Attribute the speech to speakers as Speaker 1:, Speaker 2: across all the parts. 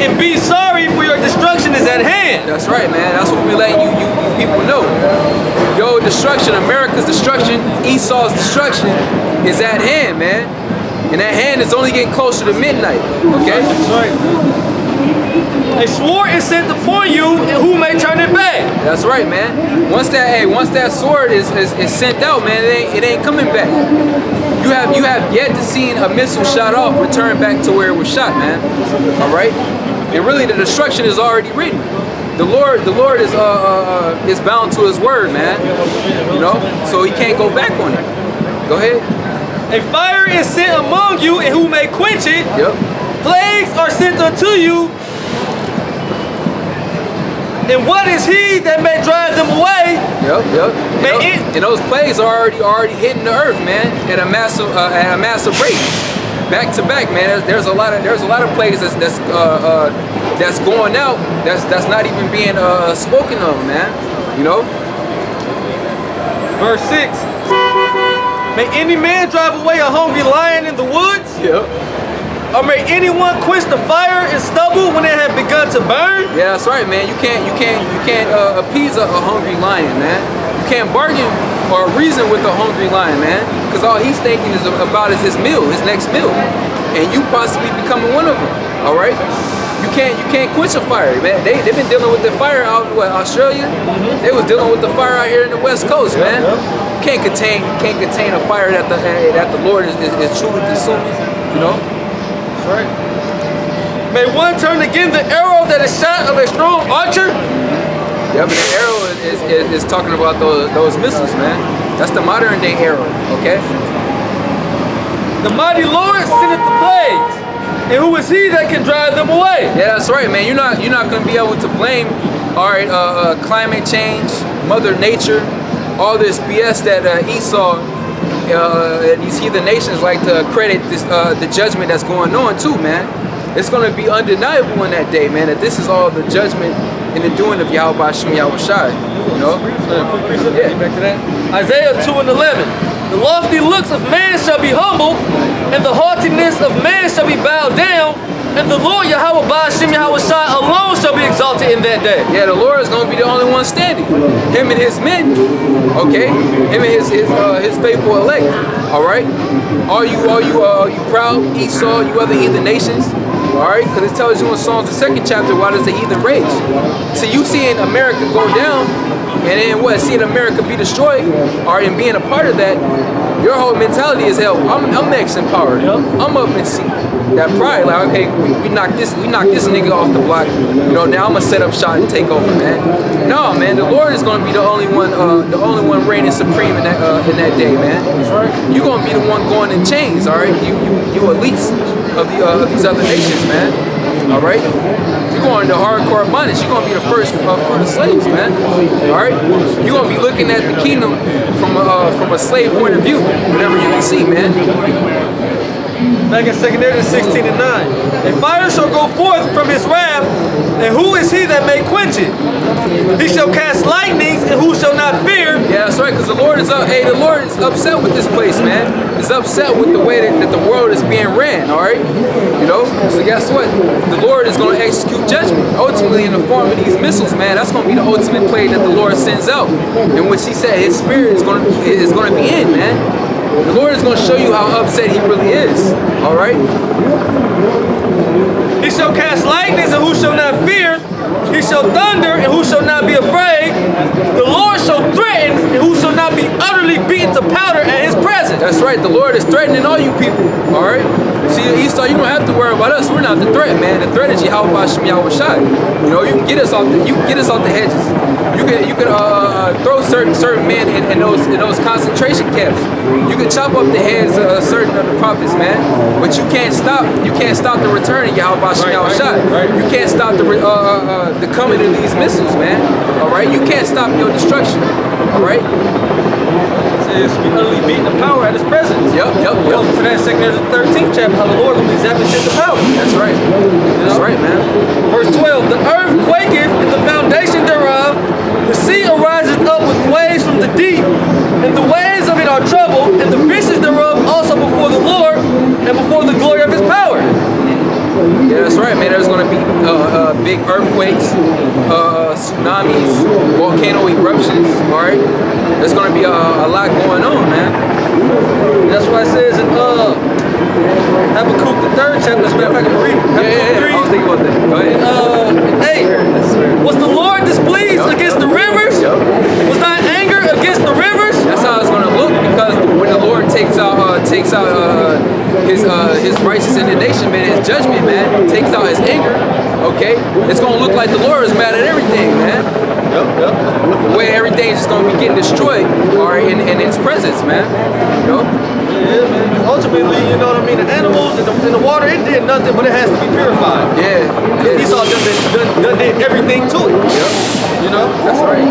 Speaker 1: and be sorry, for your destruction is at hand.
Speaker 2: That's right, man. That's what we letting you people know. Your destruction, America's destruction, Esau's destruction is at hand, man. And that hand is only getting closer to midnight. Okay?
Speaker 1: That's right. A sword is sent upon you, and who may turn it back?
Speaker 2: That's right, man. Once that sword is sent out, man, it ain't coming back. You have yet to see a missile shot off return back to where it was shot, man. All right. And really, the destruction is already written. The Lord is bound to His word, man. You know, so He can't go back on it. Go ahead.
Speaker 1: A fire is sent among you, and who may quench it?
Speaker 2: Yep.
Speaker 1: Plagues are sent unto you, and what is He that may drive them away?
Speaker 2: Yep. And those plagues are already hitting the earth, man, at a massive rate, back to back, man. There's a lot of plagues that's going out. That's not even being spoken of, man. You know.
Speaker 1: Verse 6. May any man drive away a hungry lion in the woods?
Speaker 2: Yep.
Speaker 1: Or may anyone quench the fire and stubble when it has begun to burn?
Speaker 2: Yeah, that's right, man. You can't appease a hungry lion, man. You can't bargain or reason with a hungry lion, man. Because all he's thinking about is his meal, his next meal, and you possibly becoming one of them. All right. You can't quench a fire, man. They've been dealing with the fire out in Australia. They was dealing with the fire out here in the West Coast, man. You can't contain a fire that the Lord is truly consuming. You know.
Speaker 1: That's right. May one turn again the arrow that is shot of a strong archer.
Speaker 2: Yeah, but the arrow is talking about those missiles, man. That's the modern day arrow. Okay.
Speaker 1: The mighty Lord sendeth the plagues. And who is He that can drive them away?
Speaker 2: Yeah, that's right, man. You're not going to be able to blame, all right, climate change, Mother Nature, all this BS that Esau and these heathen nations like to credit this the judgment that's going on too, man. It's going to be undeniable in that day, man, that this is all the judgment and the doing of Yahweh Hashem Yahweh Shai. You know?
Speaker 1: Yeah. Back to that. Isaiah 2:11. The lofty looks of man shall be humbled, and the haughtiness of man shall be bowed down, and the Lord Yahweh Hashem Yahweh Shai alone shall be exalted in that day.
Speaker 2: Yeah, the Lord is going to be the only one standing. Him and His men, okay? Him and His faithful elect. All right? Are you proud, Esau? You other heathen nations? All right? Because it tells you in Psalms the 2nd chapter, why does the heathen rage? So you seeing America go down, and then what? Seeing America be destroyed, or in being a part of that, your whole mentality is, hell, I'm next in power. I'm up in seat. That pride, like, okay, we knock this nigga off the block. You know, now I'm gonna set up shot and take over, man. No, man, the Lord is gonna be the only one reigning supreme in that day, man. That's right. You're gonna be the one going in chains, all right? You elites of these other nations, man. All right, you're going into hardcore bondage. You're gonna be the first for the slaves, man. All right, you're gonna be looking at the kingdom from a slave point of view, whatever you can see, man.
Speaker 1: Back in 2 Corinthians 16:9. A fire shall go forth from His wrath, and who is He that may quench it? He shall cast lightnings, and who shall not fear?
Speaker 2: Yeah, that's right, because the Lord is upset with this place, man. He's upset with the way that the world is being ran, all right? You know, so guess what? The Lord is going to execute judgment, ultimately in the form of these missiles, man. That's going to be the ultimate plague that the Lord sends out, in which He said His Spirit is going to be in, man. The Lord is going to show you how upset He really is. All right?
Speaker 1: He shall cast lightnings, and who shall not fear? He shall thunder, and who shall not be afraid? The Lord shall threaten, and who shall not be utterly beaten to powder at His presence?
Speaker 2: That's right. The Lord is threatening all you people. All right? See, Esau, you don't have to worry about us. We're not the threat, man. The threat is Yahweh Hashem Yahweh Shai. You know, you can get us off the hedges. You can throw certain men in those concentration camps. You can chop up the heads of certain of the prophets, man. But you can't stop the return of Yahweh Hashem Yahweh Shai. You can't stop the coming of these missiles, man. All right, you can't stop your destruction. All right.
Speaker 1: Is to be utterly beaten to power at His presence.
Speaker 2: Yep.
Speaker 1: Goes to that 2 Corinthians 13th chapter, how the Lord will be zapping shit to power.
Speaker 2: That's right. That's right, man.
Speaker 1: Verse 12, the earth quaketh in the foundation thereof, the sea ariseth up with waves from the deep, and the waves of it are troubled, and the fishes thereof also before the Lord, and before the glory of His power.
Speaker 2: Yeah, that's right, man. There's going to be big earthquakes, tsunamis, volcano eruptions. All right, there's gonna be a lot going on, man.
Speaker 1: That's why it says in Habakkuk the 3rd chapter. As a matter of fact, I'm reading.
Speaker 2: Yeah. I was thinking about that. Go ahead.
Speaker 1: Hey, was the Lord displeased against the rivers? Was thine anger against the rivers?
Speaker 2: That's how it's gonna look, because when the Lord takes out his righteous indignation, man, his judgment, man, takes out his anger. Okay, it's gonna look like the Lord is mad at everything, man. Where everything's just gonna be getting destroyed, or in its presence, man. You know?
Speaker 1: Yeah, man. Ultimately, you know what I mean. The animals in the water, it did nothing, but it has to be purified.
Speaker 2: Yeah.
Speaker 1: Esau done did everything to it.
Speaker 2: Yep.
Speaker 1: You know?
Speaker 2: That's right.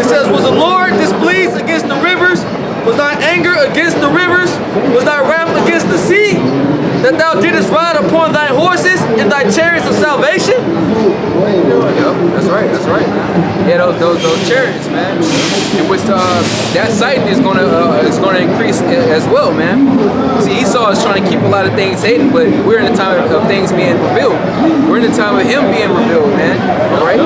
Speaker 1: It says, was the Lord displeased against the rivers? Was thy anger against the rivers? Was thy wrath against the sea? That thou didst ride upon thy horses and thy chariots of salvation?
Speaker 2: Yep, that's right, man. Yeah, those chariots, man. In which that sighting is gonna increase as well, man. See, Esau is trying to keep a lot of things hidden, but we're in the time of things being revealed. We're in the time of him being revealed, man. All right.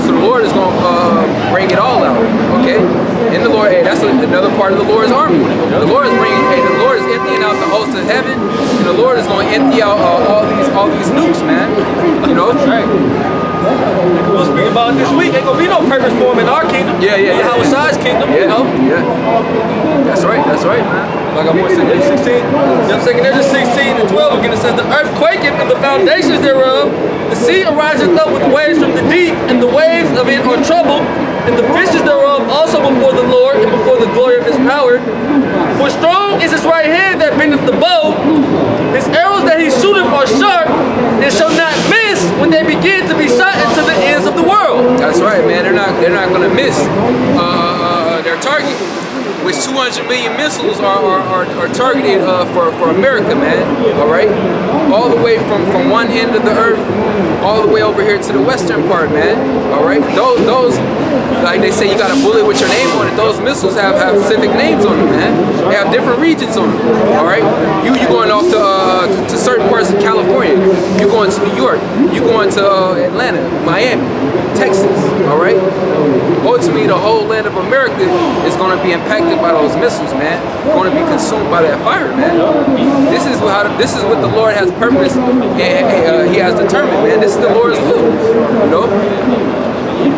Speaker 2: So the Lord is gonna bring it all out. Okay. And the Lord, hey, that's another part of the Lord's army. The Lord is emptying out the host of heaven, and the Lord is going to empty out all these nukes, man. You know, that's right.
Speaker 1: We'll speak about it this week. Ain't gonna be no purpose for him in our kingdom.
Speaker 2: Yeah.
Speaker 1: Howard's kingdom, you know.
Speaker 2: Yeah. That's right, man.
Speaker 1: Like I want to say, 16. I'm saying there's 16 and 12 again. It says the earth quaketh and the foundations thereof. The sea ariseth up with waves from the deep, and the waves of it are troubled, and the fishes thereof also before the Lord and before the glory of his power. For strong is his right hand that bendeth the bow. His arrows that he shooteth are sharp, and shall not miss when they begin to be shot into the ends of the world.
Speaker 2: That's right, man. They're not gonna miss their target. Which 200 million missiles are targeted for America, man. All right, all the way from one end of the earth, all the way over here to the western part, man. All right, those like they say, you got a bullet with your name on it. Those missiles have specific names on them, man. They have different regions on them. All right, you going off to certain parts of California. You going to New York. You going to Atlanta, Miami, Texas. All right. Ultimately, the whole land of America is going to be impacted by those missiles, man. Going to be consumed by that fire, man. This is what the Lord has purposed and He has determined, man. This is the Lord's will, you know.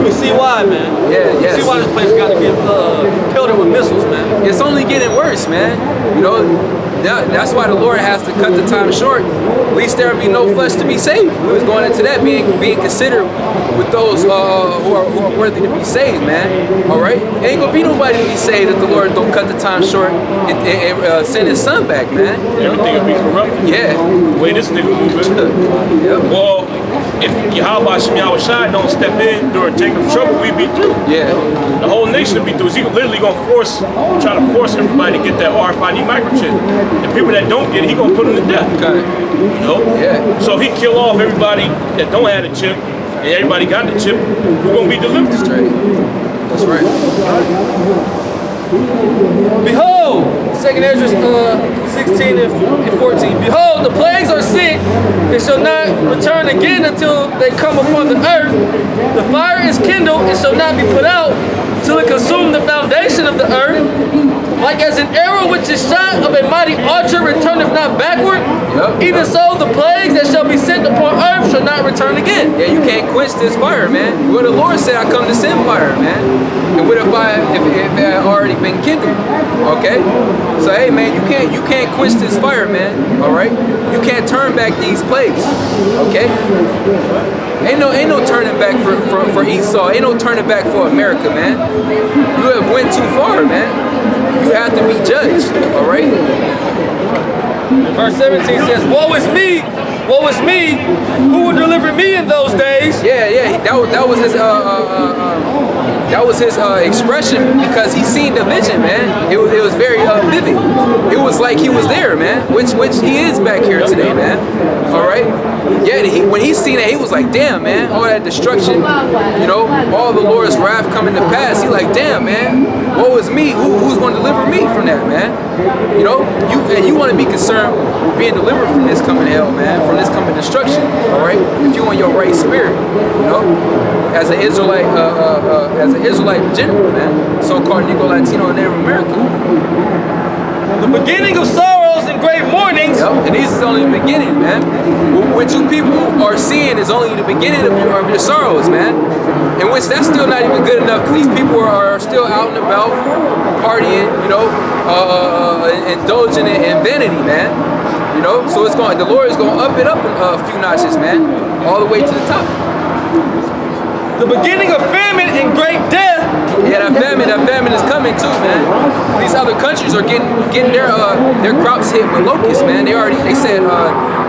Speaker 1: We see why, man.
Speaker 2: Yeah, yes.
Speaker 1: We see why this place got to get pelted with missiles, man.
Speaker 2: It's only getting worse, man. You know. That's why the Lord has to cut the time short. At least there will be no flesh to be saved. We was going into that being considered with those who are worthy to be saved, man. All right, ain't gonna be nobody to be saved if the Lord don't cut the time short and send His Son back, man.
Speaker 3: Everything will be corrupted.
Speaker 2: Yeah.
Speaker 3: The way this nigga moving.
Speaker 2: Yep.
Speaker 3: Well, if Yahweh Shai don't step in during Jacob's trouble, we'd be through.
Speaker 2: Yeah.
Speaker 3: The whole nation would be through. He literally gonna try to force everybody to get that RFID microchip. The people that don't get it, he gonna put them to death.
Speaker 2: Okay.
Speaker 3: You know?
Speaker 2: Yeah.
Speaker 3: So if he kill off everybody that don't have the chip, and everybody got the chip, who gonna be delivered?
Speaker 2: That's right. That's right.
Speaker 1: Behold, 2nd Ezra 16 and 14. Behold, the plagues are sent, they shall not return again until they come upon the earth. The fire is kindled, it shall not be put out, till it consume the foundation of the earth. Like as an arrow which is shot of a mighty archer returneth not backward, even so the plagues that shall be sent upon earth shall not return again.
Speaker 2: Yeah, you can't quench this fire, man. Well, the Lord said, I come to send fire, man. And what if it had already been kindled? Okay? So, hey, man, you can't quench this fire, man. All right? You can't turn back these plagues. Okay? Ain't no turning back for Esau. Ain't no turning back for America, man. You have went too far, man. You have to be judged, all right?
Speaker 1: Verse 17 says, woe is me, who will deliver me in those days?
Speaker 2: Yeah, that was his expression, because he seen the vision, man. It was very vivid. It was like he was there, man, which he is back here today, man. All right? Yeah, when he seen it, he was like, damn, man, all that destruction, you know, all the Lord's wrath coming to pass. He like, damn, man, woe is me. Who's going to deliver me from that, man? You know, you want to be concerned with being delivered from this coming hell, man, from this coming destruction, all right? if you in your right spirit, you know, as an Israelite general, man, so-called Negro, Latino, and Native American.
Speaker 1: The beginning of sorrows and great mournings.
Speaker 2: Yep, and these is only the beginning, man. What you people are seeing is only the beginning of your sorrows, man. In which that's still not even good enough, because these people are still out and about, partying, you know, indulging in vanity, man. You know, so the Lord is going to up it up a few notches, man, all the way to the top.
Speaker 1: The beginning of famine and great death.
Speaker 2: Yeah, that famine is coming too, man. These other countries are getting their crops hit with locusts, man. They said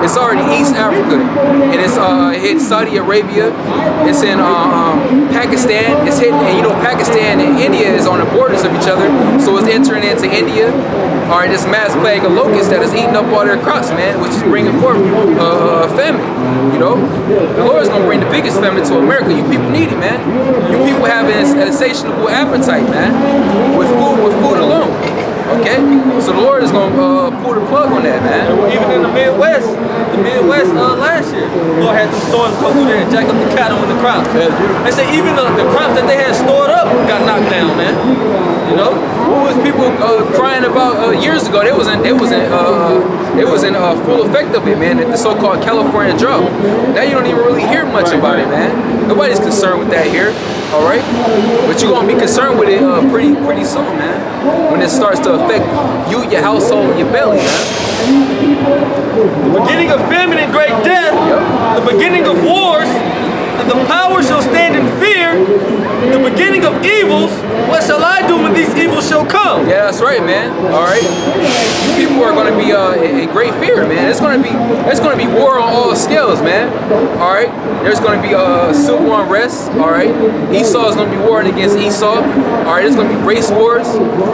Speaker 2: it's already East Africa, and it's hit Saudi Arabia. It's in Pakistan. It's hitting, and you know, Pakistan and India is on the borders of each other, so it's entering into India. All right, this mass plague of locusts that is eating up all their crops, man, which is bringing forth famine. You know, the Lord is gonna bring the biggest famine to America. You people need it, man. You people have an insatiable appetite, man, with food alone. Okay, so the Lord is gonna pull the plug on that, man.
Speaker 1: Even in the Midwest last year, the Lord had the storms go through there and jack up the cattle and the crops. They say even the crops that they had stored up got knocked down, man. You know,
Speaker 2: what was people crying about years ago? They was in full effect of it, man. The so-called California drought. Now you don't even really hear much about it, man. Nobody's concerned with that here. All right, but you're gonna be concerned with it pretty soon, man. When it starts to affect you, your household, and your belly, man.
Speaker 1: The beginning of famine and great death.
Speaker 2: Yep.
Speaker 1: The beginning of wars. And the power shall stand in fear. The beginning of evils. What shall I do when these evils shall come?
Speaker 2: Yeah, that's right, man. All right, people are going to be in great fear, man. It's going to be war on all scales, man. All right, there's going to be civil unrest. All right, Esau is going to be warring against Esau. All right, there's going to be race wars.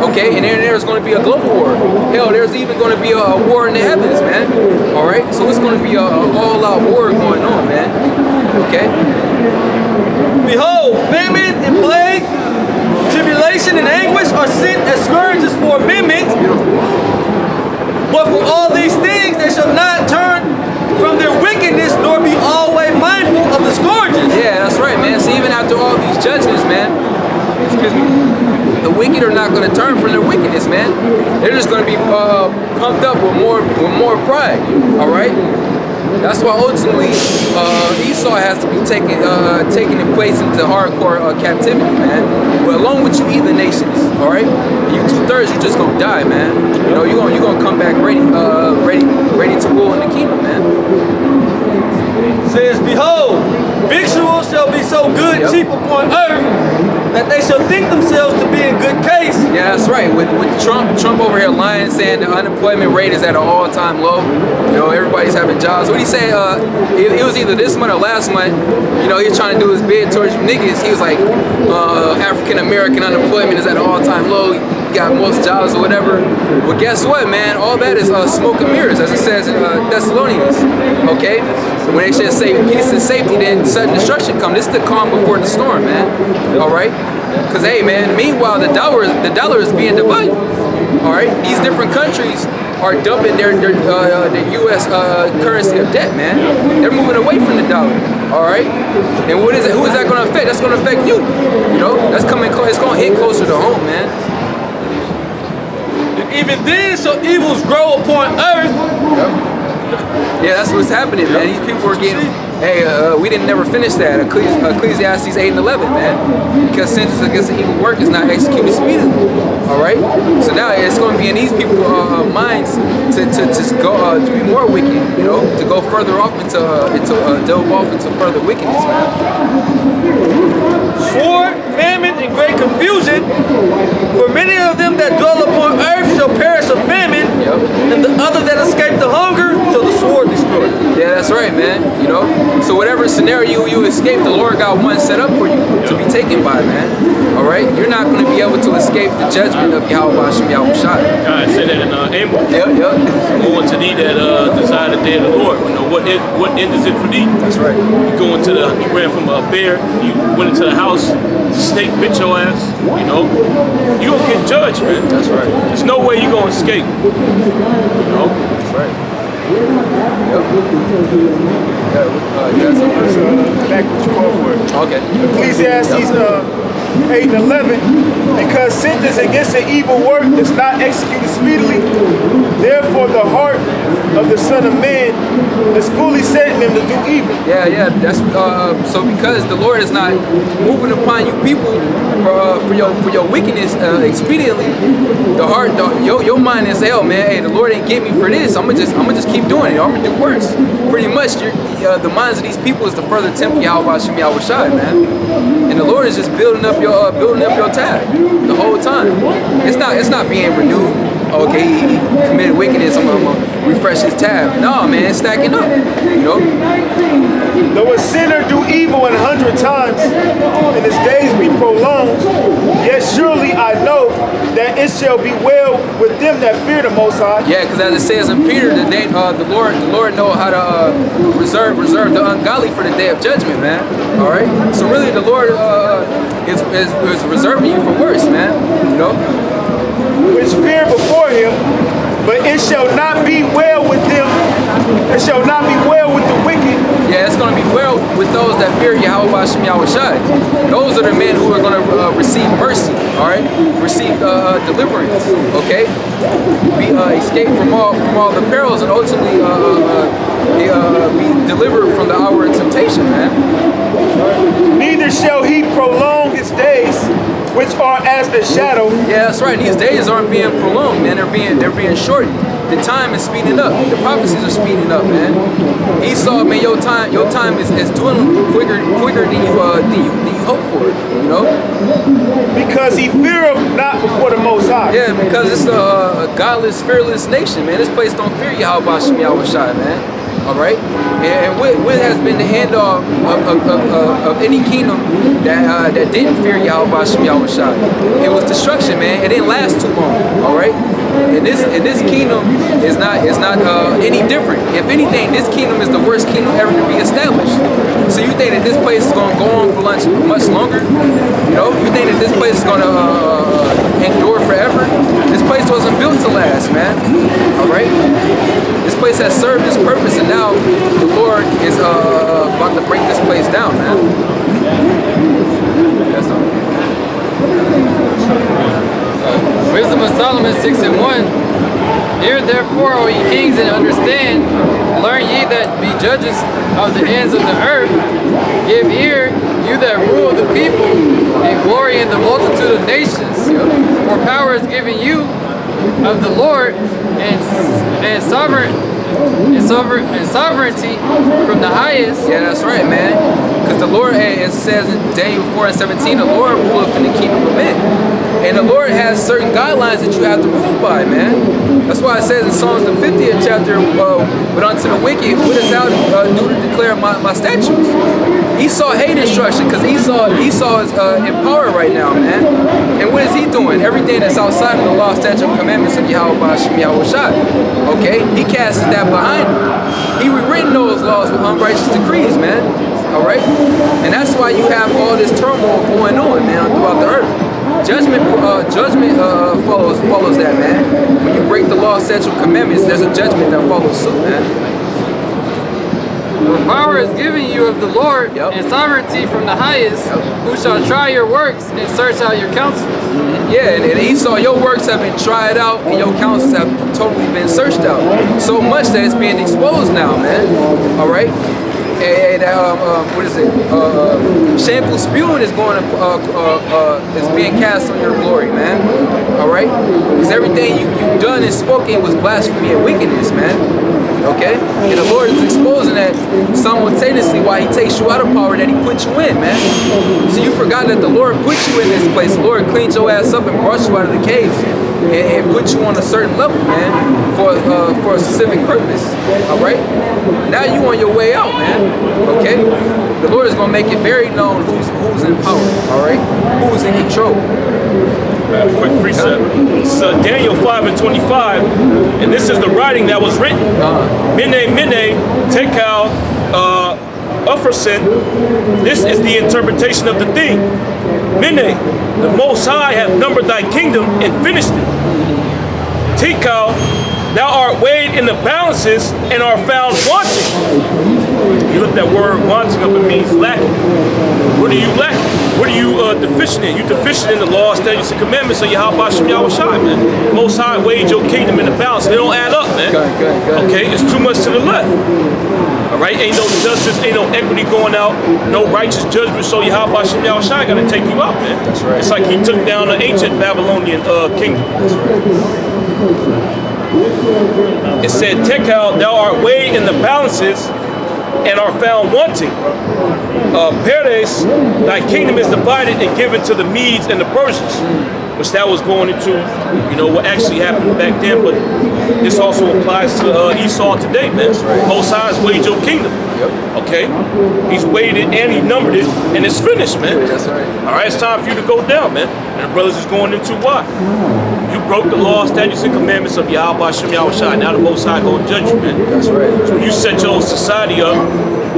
Speaker 2: Okay, and then there's going to be a global war. Hell, there's even going to be a war in the heavens, man. All right, so it's going to be a all-out war going on, man. Okay.
Speaker 1: Behold, famine and plague, tribulation and anguish are sent as scourges for amendment. But for all these things they shall not turn from their wickedness, nor be always mindful of the scourges.
Speaker 2: Yeah, that's right, man. So even after all these judgments, man, excuse me, the wicked are not going to turn from their wickedness, man. They're just going to be pumped up with more pride. All right. That's why ultimately Esau has to be taken in place into hardcore captivity, man. But along with you heathen nations, all right, you 2/3, you just gonna die, man. You know, you gonna come back ready to rule in the kingdom, man.
Speaker 1: It says, behold, victuals shall be so good,
Speaker 2: Yep.
Speaker 1: cheap upon earth, that they shall think themselves to be in good case.
Speaker 2: Yeah, that's right. With Trump over here lying, saying the unemployment rate is at an all-time low. You know, everybody's having jobs. What did he say? It was either this month or last month. You know, he's trying to do his bid towards you niggas. He was like, African American unemployment is at an all-time low. You got most jobs or whatever. Well, guess what, man? All that is smoke and mirrors, as it says in Thessalonians. Okay, when they should say peace and safety, then sudden destruction come. This is the calm before the storm, man. All right. Because, hey, man, meanwhile, the dollar is being devalued. All right? These different countries are dumping the U.S. Currency of debt, man. They're moving away from the dollar. All right? And who is that going to affect? That's going to affect you. You know? That's coming. It's going to hit closer to home, man.
Speaker 1: And even then shall evils grow upon earth.
Speaker 2: Yep. Yeah, that's what's happening, man. These people are getting. Hey, we didn't never finish that. Ecclesiastes 8 and 11, man. Because sentence against the evil work is not executed speedily. All right. So now it's going to be in these people's minds to go to be more wicked. You know, to go further off into delve off into further wickedness, man.
Speaker 1: Sword, famine, and great confusion. For many of them that dwell upon earth shall perish of famine,
Speaker 2: Yep.
Speaker 1: and the other that escape the hunger shall the sword destroy.
Speaker 2: Yeah, that's right, man. You know, so whatever scenario you escape, the Lord got one set up for you to be taken by, man. All right, you're not going to be able to escape the judgment of Yahweh Hashem Yahushua.
Speaker 3: God said that in Amos.
Speaker 2: Yep.
Speaker 3: Go unto thee that desire the day of the Lord. You know, what end is it for thee?
Speaker 2: That's right.
Speaker 3: You ran from a bear, you went into the house, the snake bit your ass, you know. You gonna get judged, man.
Speaker 2: That's right.
Speaker 3: There's no way you gonna escape. You know?
Speaker 2: That's right.
Speaker 4: Back what you call for it.
Speaker 2: Okay.
Speaker 4: Ecclesiastes 8 and 11. Because sentence against an evil work is not executed speedily, therefore the heart of the Son of Man is fully set in him to do evil.
Speaker 2: Yeah. That's so because the Lord is not moving upon you people for your wickedness expediently. The heart, your mind is hell, man. Hey, the Lord ain't get me for this. I'm gonna just keep doing it. I'm gonna do worse. Pretty much, the minds of these people is to further tempt Yahweh Shem Yahweh Shai, man. And the Lord is just building up your tab the whole time. It's not being renewed. Okay, he committed wickedness. I'm gonna refresh his tab. No, man, it's stacking up. You know.
Speaker 4: Though a sinner do evil 100 times, and his days be prolonged, yet surely I know that it shall be well with them that fear the Most High.
Speaker 2: Yeah, because as it says in Peter, the Lord know how to reserve the ungodly for the day of judgment, man. All right. So really, the Lord is reserving you for worse, man. You know.
Speaker 4: Which fear before him, but it shall not be well with them. It shall not be well with the wicked.
Speaker 2: Yeah, it's going to be well with those that fear Yahweh Shem Yahweh Shai. Those are the men who are going to receive mercy, all right? Receive deliverance, okay? Be escape from all the perils and ultimately be delivered from the hour of temptation, man.
Speaker 4: Neither shall he prolong his days, which are as a shadow.
Speaker 2: Yeah, that's right. These days aren't being prolonged, man. They're being shortened. The time is speeding up. The prophecies are speeding up, man. Esau, man, your time is dwindling quicker than you hope for, you know?
Speaker 4: Because he feareth not before the Most High.
Speaker 2: Yeah, because it's a godless, fearless nation, man. This place don't fear Yahweh Shem Yahweh Shai, man. All right, and what has been the end of any kingdom that didn't fear Yahweh Shem Yahweh Shai? It was destruction, man. It didn't last too long. All right, and this kingdom is not any different. If anything, this kingdom is the worst kingdom ever to be established. So you think that this place is going to go on for much longer? You know, you think that this place is going to endure forever? This place wasn't built to last, man. All right. This place has served its purpose, and now the Lord is about to break this place down, man. That's all.
Speaker 5: Wisdom of Solomon 6 and 1. Hear therefore, O ye kings, and understand. Learn ye that be judges of the ends of the earth. Give ear, you that rule the people, and glory in the multitude of nations. For power is given you of the Lord, and sovereignty from the highest.
Speaker 2: Yeah, that's right, man. Because the Lord, it says in Daniel 4 and 17, the Lord ruleth in the kingdom of men. And the Lord has certain guidelines that you have to rule by, man. That's why it says in Psalms the 50th chapter, but unto the wicked, what does thou do to declare my statutes? Esau hate instruction because Esau is in power right now, man. And what is he doing? Everything that's outside of the law, statute, and commandments of Yahweh Shem Yahweh Shai. Okay? He casts that behind him. He rewritten those laws with unrighteous decrees, man. All right? And that's why you have all this turmoil going on, man, throughout the earth. Judgment follows that, man. When you break the law, statute, commandments, there's a judgment that follows suit, man.
Speaker 5: For power is given you of the Lord, and sovereignty from the highest, who shall try your works and search out your counsels.
Speaker 2: Yeah, and Esau, your works have been tried out, and your counsels have totally been searched out. So much that it's being exposed now, man. All right. And what is it? Shameful spewing is going to is being cast on your glory, man. All right, because everything you've done and spoken was blasphemy and wickedness, man. Okay, and the Lord is exposing that simultaneously while He takes you out of power that He put you in, man. So you forgot that the Lord put you in this place. The Lord cleaned your ass up and brought you out of the caves and put you on a certain level, man, for a specific purpose. All right. Now you on your way out, man. Okay. The Lord is gonna make it very known who's in power. All right. Who's in control.
Speaker 3: Quick precept. It's Daniel 5 and 25, and this is the writing that was written. Mene, Tekel, Upharsin. This is the interpretation of the thing. Mene, the Most High hath numbered thy kingdom and finished it. Tekel, thou art weighed in the balances and are found wanting. You look that word wanting up, it means lacking. What are you lacking? What are you deficient in? You deficient in the law, statutes, and commandments of Yahweh Shem Yahweh Shai, man. Most High weighed your kingdom in the balance. They don't add up, man.
Speaker 5: Good.
Speaker 3: Okay, it's too much to the left. All right, ain't no justice, ain't no equity going out, no righteous judgment. So Yahweh Shem Yahweh Shai got to take you out, man.
Speaker 5: That's right.
Speaker 3: It's like he took down the ancient Babylonian kingdom.
Speaker 5: That's right.
Speaker 3: It said, Tekal, thou art weighed in the balances and are found wanting. Peres, thy kingdom is divided and given to the Medes and the Persians, which that was going into, you know, what actually happened back then, but this also applies to Esau today, man. Most High's weighed your kingdom. Okay? He's weighed it and he numbered it, and it's finished, man.
Speaker 5: That's right.
Speaker 3: All right, it's time for you to go down, man. And the brothers is going into why? You broke the law, statutes, and commandments of Yahweh Shem Yahweh Shai. Now the Most High gonna judge you, man.
Speaker 5: That's right.
Speaker 3: So when you set your society up,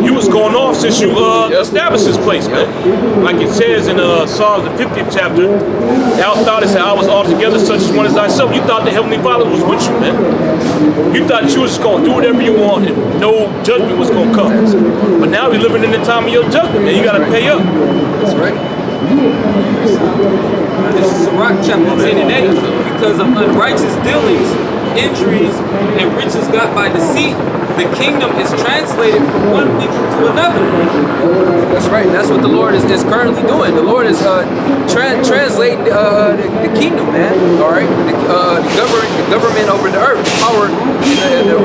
Speaker 3: you was going off since you established this place, man. Like it says in Psalms, the 50th chapter, thou thoughtest that I was altogether such as one as thyself. You thought the Heavenly Father was with you, man. You thought you was just going to do whatever you want and no judgment was going to come. But now we're living in the time of your judgment, man. You got to pay up.
Speaker 5: That's right.
Speaker 1: This is Sirach chapter 10 and 8. Because of unrighteous dealings, injuries, and riches got by deceit, the kingdom is translated from one people to another.
Speaker 2: That's right. That's what the Lord is currently doing. The Lord is translating the kingdom, man. All right, the government over the earth, the power, the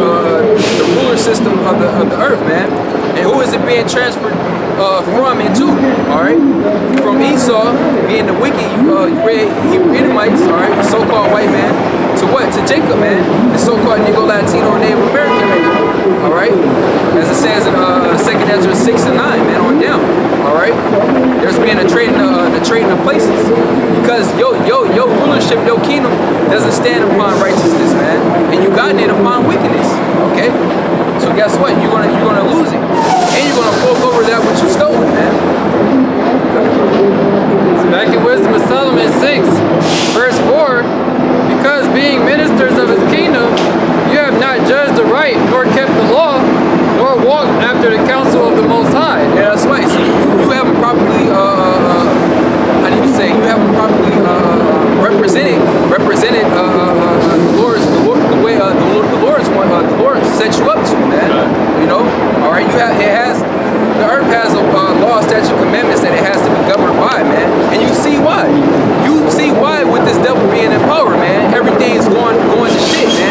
Speaker 2: ruler system of the earth, man. And who is it being transferred from and to? All right, from Esau, being the wicked Hebrew Edomites, all right, so-called white man, to what? To Jacob, man, the so-called Negro, Latino, Native American man. All right, as it says in 2nd Ezra 6 and 9, man, on down. All right, there's been a trading of places because your rulership, your kingdom doesn't stand upon righteousness, man, and you gotten it upon wickedness. Okay, so guess what? You're gonna lose it, and you're gonna fork over that which you stole, man.
Speaker 5: Back in Wisdom of Solomon 6, verse 4, because being ministers of his kingdom, you have not judged the right, nor kept the law, nor walked after the counsel of the Most High.
Speaker 2: Yeah, that's right. So you haven't properly, how do you say? You haven't properly represented the way the Lord set you up to, man. You know, all right. The earth has a law, statute, commandments that it has to be governed by, man. And you see why. You see why with this devil being in power, man. Everything's going